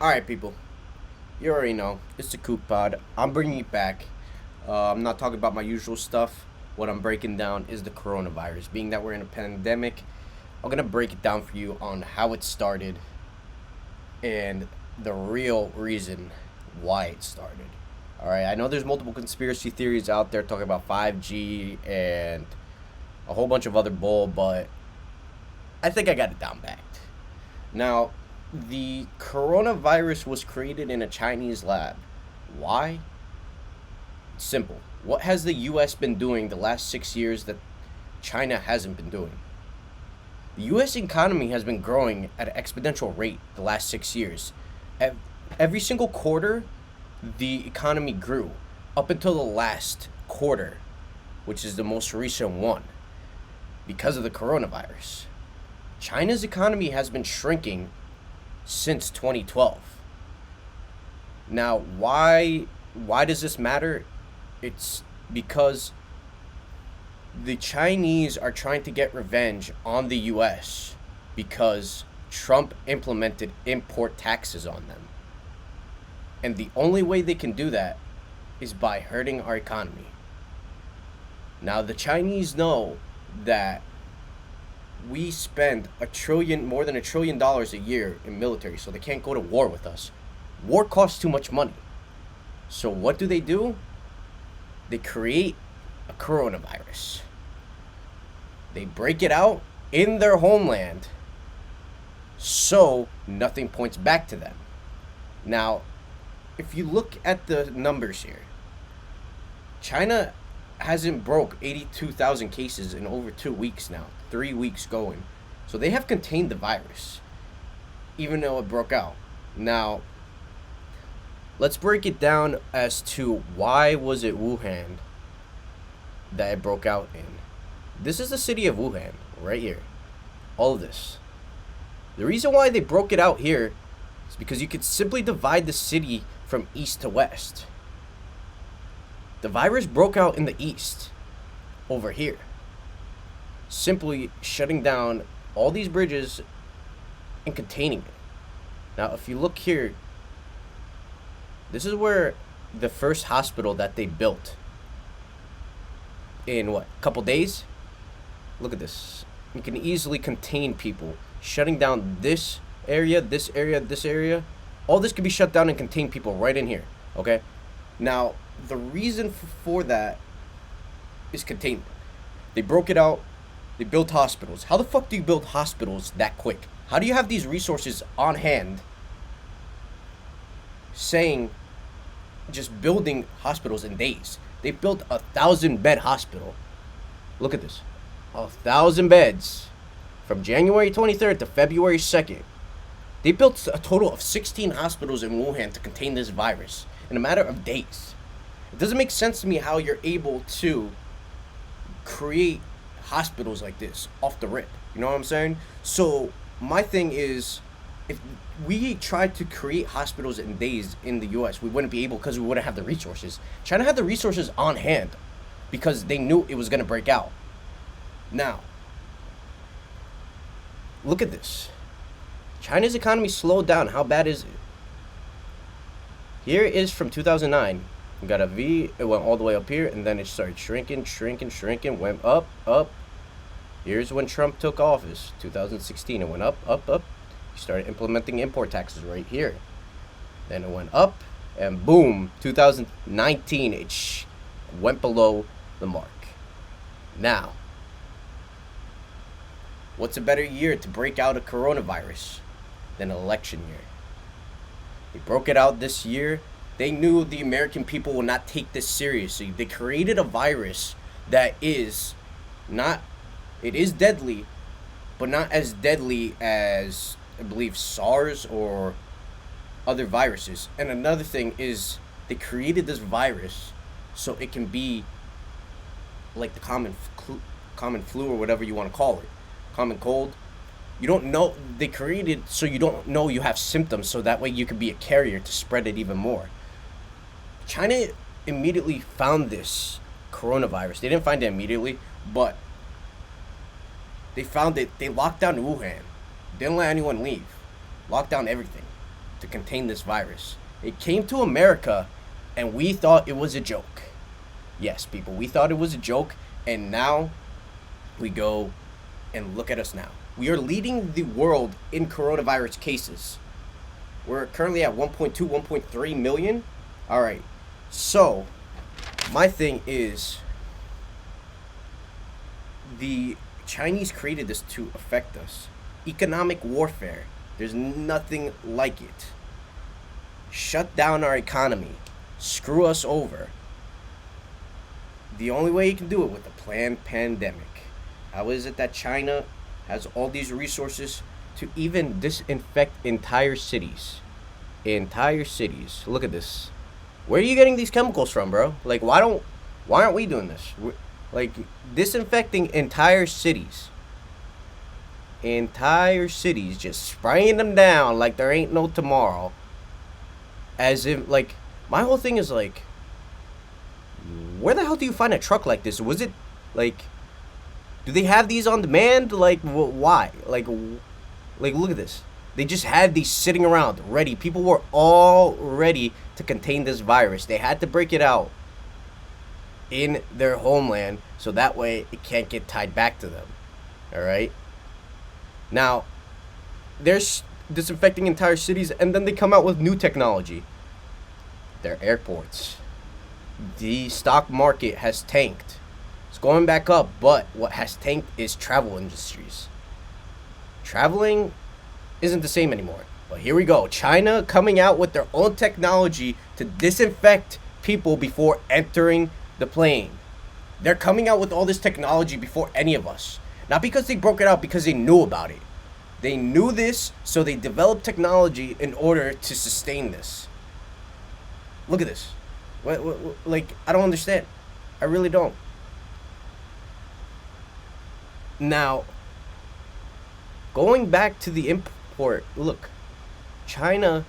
Alright, people. You already know. It's the Kook Pod. I'm bringing it back. I'm not talking about my usual stuff. What I'm breaking down is the coronavirus. Being that we're in a pandemic, I'm going to break it down for you on how it started and the real reason why it started. Alright, I know there's multiple conspiracy theories out there talking about 5G and a whole bunch of other bull, but I think I got it down packed. Now, the coronavirus was created in a Chinese lab. Why? Simple. What has the US been doing the last 6 years that China hasn't been doing? The US economy has been growing at an exponential rate the last 6 years. Every single quarter, the economy grew up until the last quarter, which is the most recent one, because of the coronavirus. China's economy has been shrinking since 2012. Now, why does this matter? It's because the Chinese are trying to get revenge on the US because Trump implemented import taxes on them. And the only way they can do that is by hurting our economy. Now, the Chinese know that we spend more than $1 trillion a year in military, so they can't go to war with us. War costs too much money. So what do? They create a coronavirus. They break it out in their homeland so nothing points back to them. Now, if you look at the numbers here, China hasn't broke 82,000 cases in over 2 weeks now. 3 weeks going. So they have contained the virus, even though it broke out. Now, let's break it down as to why was it Wuhan that it broke out in. This is the city of Wuhan, right here. All of this. The reason why they broke it out here is because you could simply divide the city from east to west. The virus broke out in the east, over here. Simply shutting down all these bridges and containing it. Now, if you look here, this is where the first hospital that they built in a couple days? Look at this. You can easily contain people. Shutting down this area, this area, this area. All this can be shut down and contain people right in here. Okay? Now, the reason for that is containment. They broke it out. They built hospitals. How the fuck do you build hospitals that quick? How do you have these resources on hand saying just building hospitals in days? They built 1,000-bed hospital. Look at this. 1,000 beds from January 23rd to February 2nd. They built a total of 16 hospitals in Wuhan to contain this virus in a matter of days. It doesn't make sense to me how you're able to create hospitals like this off the rip. You know what I'm saying? So my thing is, if we tried to create hospitals in days in the US, we wouldn't be able because we wouldn't have the resources. China had the resources on hand because they knew it was going to break out. Now, look at this. China's economy slowed down. How bad is it? Here is from 2009. We got a V. It went all the way up here, and then it started shrinking, went up, up. Here's when Trump took office, 2016. It went up, up, up. He started implementing import taxes right here. Then it went up, and boom, 2019, it went below the mark. Now, what's a better year to break out a coronavirus than an election year? They broke it out this year. They knew the American people will not take this seriously. They created a virus that is not, it is deadly, but not as deadly as, I believe, SARS or other viruses. And another thing is they created this virus so it can be like the common flu or whatever you want to call it. Common cold. You don't know, they created so you don't know you have symptoms, so that way you can be a carrier to spread it even more. China immediately found this coronavirus. They didn't find it immediately, but they found it. They locked down Wuhan. Didn't let anyone leave. Locked down everything. to contain this virus. It came to America, and we thought it was a joke. Yes, people, we thought it was a joke, and now we go and look at us now. We are leading the world in coronavirus cases. We're currently at 1.2, 1.3 million. All right. So, my thing is, the Chinese created this to affect us. Economic warfare. There's nothing like it. Shut down our economy. Screw us over. The only way you can do it with a planned pandemic. How is it that China has all these resources to even disinfect entire cities? Entire cities. Look at this. Where are you getting these chemicals from, bro? Like, why aren't we doing this? Like, disinfecting entire cities. Entire cities, just spraying them down like there ain't no tomorrow. As if, like, my whole thing is like, where the hell do you find a truck like this? Was it, like, do they have these on demand? Like, why? Like, look at this. They just had these sitting around, ready. People were all ready to contain this virus. They had to break it out in their homeland so that way it can't get tied back to them. All right? Now, they're disinfecting entire cities, and then they come out with new technology. Their airports. The stock market has tanked. It's going back up, but what has tanked is travel industries. Traveling isn't the same anymore. But here we go. China coming out with their own technology to disinfect people before entering the plane. They're coming out with all this technology before any of us. Not because they broke it out, because they knew about it. They knew this, so they developed technology in order to sustain this. Look at this. Like, I don't understand. I really don't. Now, going back to the import, look, China,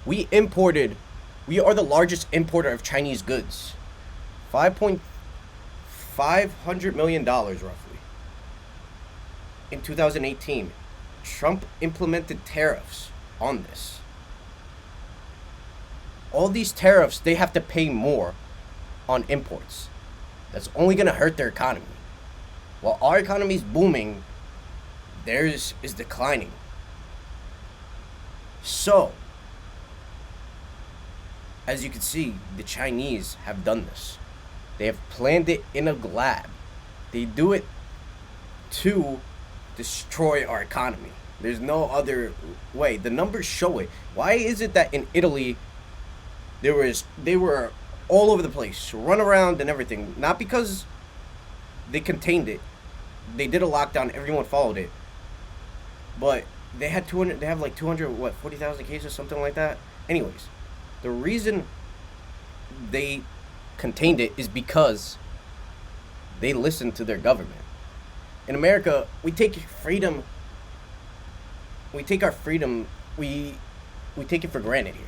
we are the largest importer of Chinese goods. $500 million roughly. In 2018, Trump implemented tariffs on this. All these tariffs, they have to pay more on imports. That's only going to hurt their economy. While our economy is booming, theirs is declining. So, as you can see, the Chinese have done this. They have planned it in a lab. They do it to destroy our economy. There's no other way. The numbers show it. Why is it that in Italy they were all over the place, run around and everything? Not because they contained it. They did a lockdown, everyone followed it. But they have like 40,000 cases, something like that. Anyways, the reason they contained it is because they listened to their government. In America, we take freedom. We take our freedom. We take it for granted here.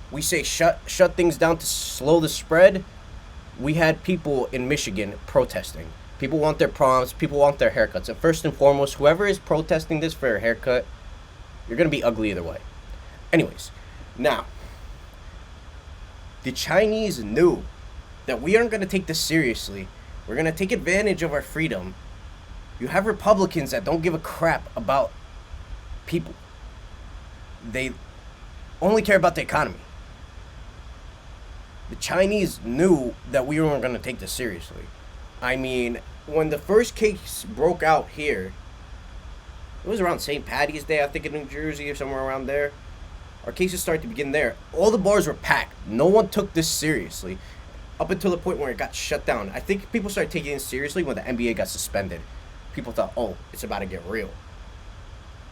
We say shut things down to slow the spread. We had people in Michigan protesting. People want their proms. People want their haircuts. And first and foremost, whoever is protesting this for a haircut, you're gonna be ugly either way. Anyways, now the Chinese knew that we aren't gonna take this seriously. We're gonna take advantage of our freedom. You have Republicans that don't give a crap about people. They only care about the economy. The Chinese knew that we weren't going to take this seriously. I mean, when the first case broke out here, it was around St. Patty's Day, I think, in New Jersey or somewhere around there. Our cases started to begin there. All the bars were packed. No one took this seriously up until the point where it got shut down. I think people started taking it seriously when the NBA got suspended. People thought, oh, it's about to get real.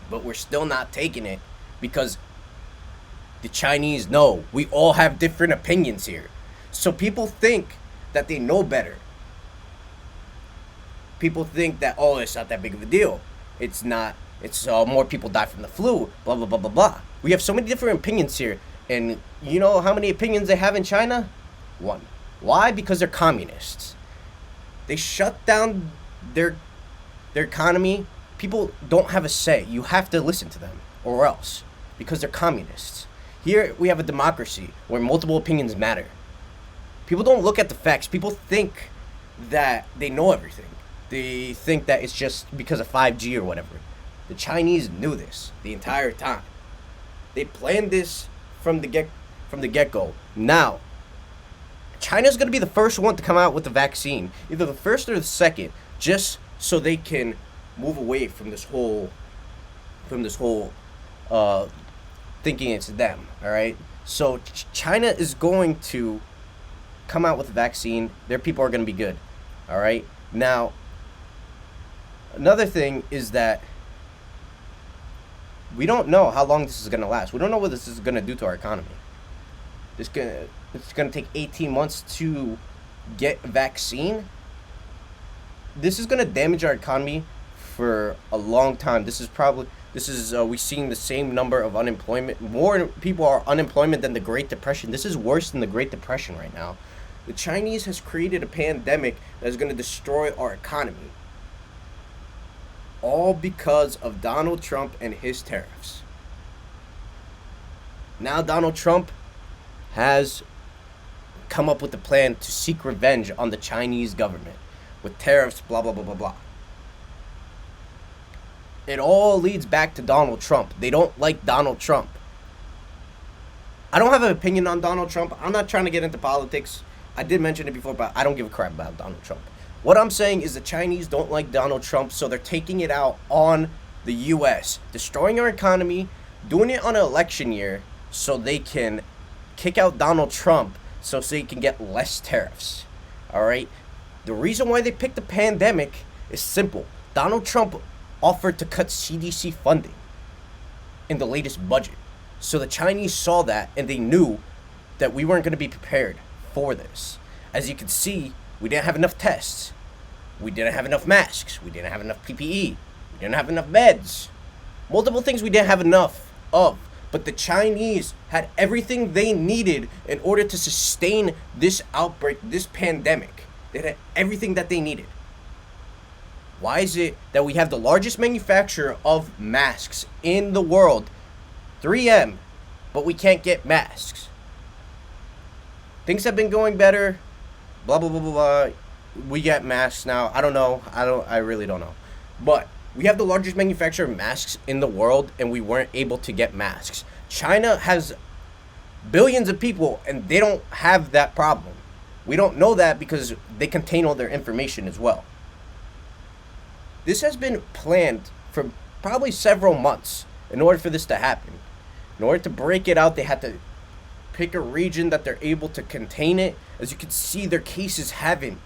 But we're still not taking it because the Chinese know we all have different opinions here. So people think that they know better. People think that, oh, it's not that big of a deal. It's not. It's more people die from the flu, blah, blah, blah, blah, blah. We have so many different opinions here. And you know how many opinions they have in China? One. Why? Because they're communists. They shut down their economy. People don't have a say. You have to listen to them or else. because they're communists. Here we have a democracy where multiple opinions matter. People don't look at the facts. People think that they know everything. They think that it's just because of 5G or whatever. The Chinese knew this the entire time. They planned this from the get-go. Now, China's going to be the first one to come out with the vaccine, either the first or the second, just so they can move away from this whole thinking it's them. All right. So China is going to come out with a vaccine. Their people are going to be good. All right. Now, another thing is that we don't know how long this is going to last. We don't know what this is going to do to our economy. It's going to take 18 months to get a vaccine. This is going to damage our economy for a long time. We're seeing the same number of unemployment. More people are unemployment than the Great Depression. This is worse than the Great Depression right now. The Chinese has created a pandemic that is going to destroy our economy. All because of Donald Trump and his tariffs. Now Donald Trump has come up with a plan to seek revenge on the Chinese government with tariffs, blah, blah, blah, blah, blah. It all leads back to Donald Trump. They don't like Donald Trump. I don't have an opinion on Donald Trump. I'm not trying to get into politics. I did mention it before, but I don't give a crap about Donald Trump. What I'm saying is the Chinese don't like Donald Trump, so they're taking it out on the U.S., destroying our economy, doing it on an election year so they can kick out Donald Trump so they can get less tariffs. All right? The reason why they picked the pandemic is simple. Donald Trump offered to cut CDC funding in the latest budget. So the Chinese saw that and they knew that we weren't going to be prepared for this. As you can see, we didn't have enough tests. We didn't have enough masks. We didn't have enough PPE. We didn't have enough beds. Multiple things we didn't have enough of. But the Chinese had everything they needed in order to sustain this outbreak, this pandemic. They had everything that they needed. Why is it that we have the largest manufacturer of masks in the world, 3M, but we can't get masks? Things have been going better, blah, blah, blah, blah, blah. We get masks now. I don't know. I really don't know. But we have the largest manufacturer of masks in the world, and we weren't able to get masks. China has billions of people, and they don't have that problem. We don't know that because they contain all their information as well. This has been planned for probably several months in order for this to happen. In order to break it out, they had to pick a region that they're able to contain it. As you can see, their cases haven't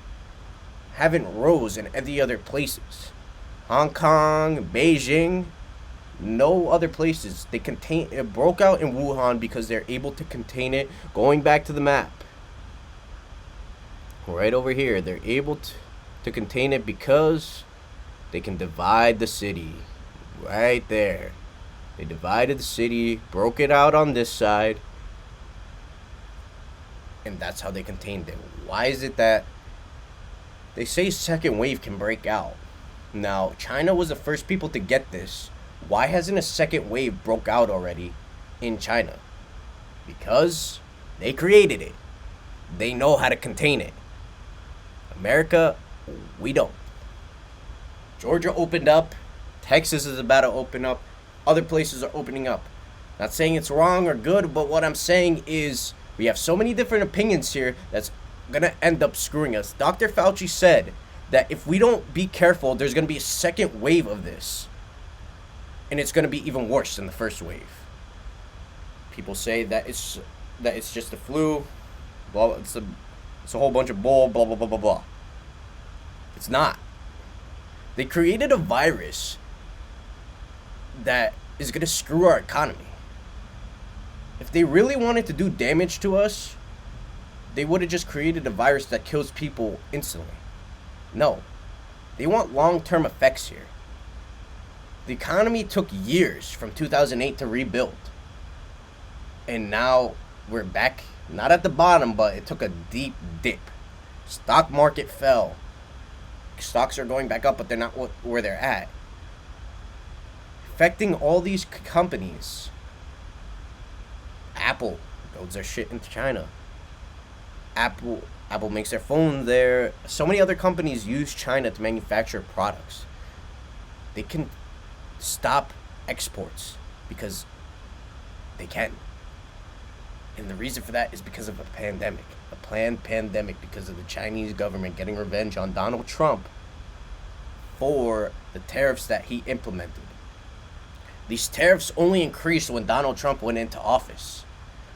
rose in any other places. Hong Kong, Beijing, no other places. It broke out in Wuhan because they're able to contain it. Going back to the map, right over here, they're able to contain it because they can divide the city. Right there. They divided the city, broke it out on this side, and that's how they contained it. Why is it that they say second wave can break out? Now, China was the first people to get this. Why hasn't a second wave broke out already in China? Because they created it. They know how to contain it. America, we don't. Georgia opened up. Texas is about to open up. Other places are opening up. Not saying it's wrong or good, but what I'm saying is we have so many different opinions here that's going to end up screwing us. Dr. Fauci said that if we don't be careful, there's going to be a second wave of this. And it's going to be even worse than the first wave. People say that it's just the flu. Blah, it's a whole bunch of bull, blah, blah, blah, blah, blah. It's not. They created a virus that is going to screw our economy. If they really wanted to do damage to us, they would have just created a virus that kills people instantly. No. They want long-term effects here. The economy took years from 2008 to rebuild. And now we're back, not at the bottom, but it took a deep dip. Stock market fell. Stocks are going back up, but they're not where they're at. Affecting all these companies Apple builds their shit into China. Apple makes their phone there. So many other companies use China to manufacture products. They can stop exports because they can. And the reason for that is because of a pandemic. A planned pandemic because of the Chinese government getting revenge on Donald Trump for the tariffs that he implemented. These tariffs only increased when Donald Trump went into office.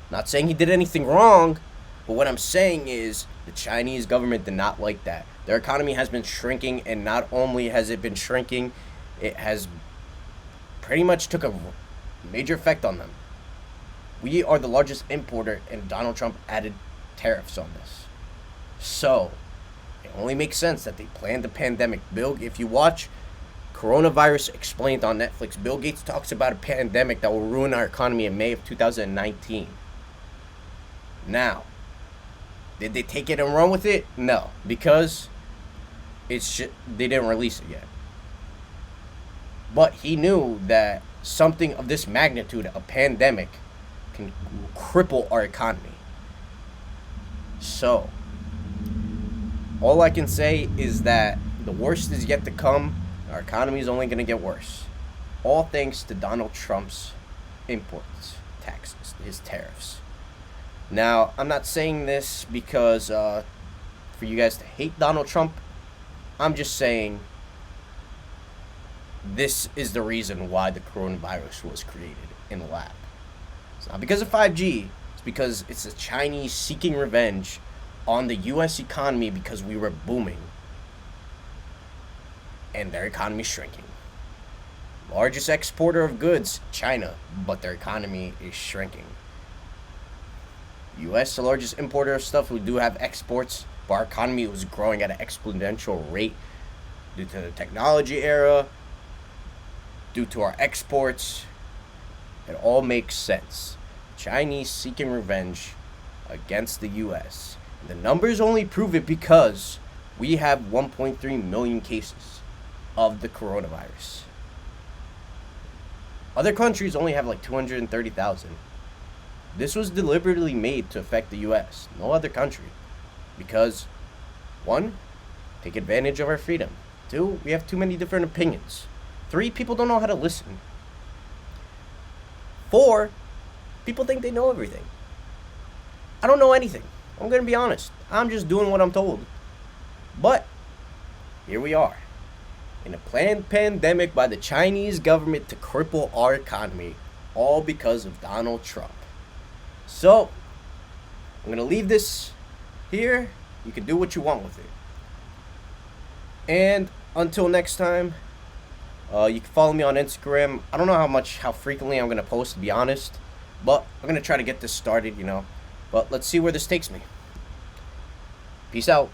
Not saying he did anything wrong, but what I'm saying is the Chinese government did not like that. Their economy has been shrinking, and not only has it been shrinking, it has pretty much took a major effect on them. We are the largest importer, and Donald Trump added tariffs on this. So, it only makes sense that they planned the pandemic. If you watch Coronavirus Explained on Netflix, Bill Gates talks about a pandemic that will ruin our economy in May of 2019. Now, did they take it and run with it? No, because they didn't release it yet. But he knew that something of this magnitude, a pandemic, can cripple our economy. So, all I can say is that the worst is yet to come. Our economy is only going to get worse. All thanks to Donald Trump's imports, taxes, his tariffs. Now, I'm not saying this because for you guys to hate Donald Trump. I'm just saying this is the reason why the coronavirus was created in the lab. It's not because of 5G. It's because it's the Chinese seeking revenge on the U.S. economy because we were booming. And their economy shrinking. Largest exporter of goods, China, but their economy is shrinking. U.S. the largest importer of stuff. We do have exports, but our economy was growing at an exponential rate due to the technology era, due to our exports. It all makes sense. Chinese seeking revenge against the U.S. The numbers only prove it because we have 1.3 million cases of the coronavirus. Other countries only have like 230,000. This was deliberately made to affect the U.S., no other country. Because, 1, take advantage of our freedom. 2, we have too many different opinions. 3, people don't know how to listen. 4, people think they know everything. I don't know anything. I'm going to be honest. I'm just doing what I'm told. But, here we are. In a planned pandemic by the Chinese government to cripple our economy, all because of Donald Trump. So, I'm going to leave this here. You can do what you want with it. And until next time, you can follow me on Instagram. I don't know how frequently I'm going to post, to be honest. But I'm going to try to get this started, But let's see where this takes me. Peace out.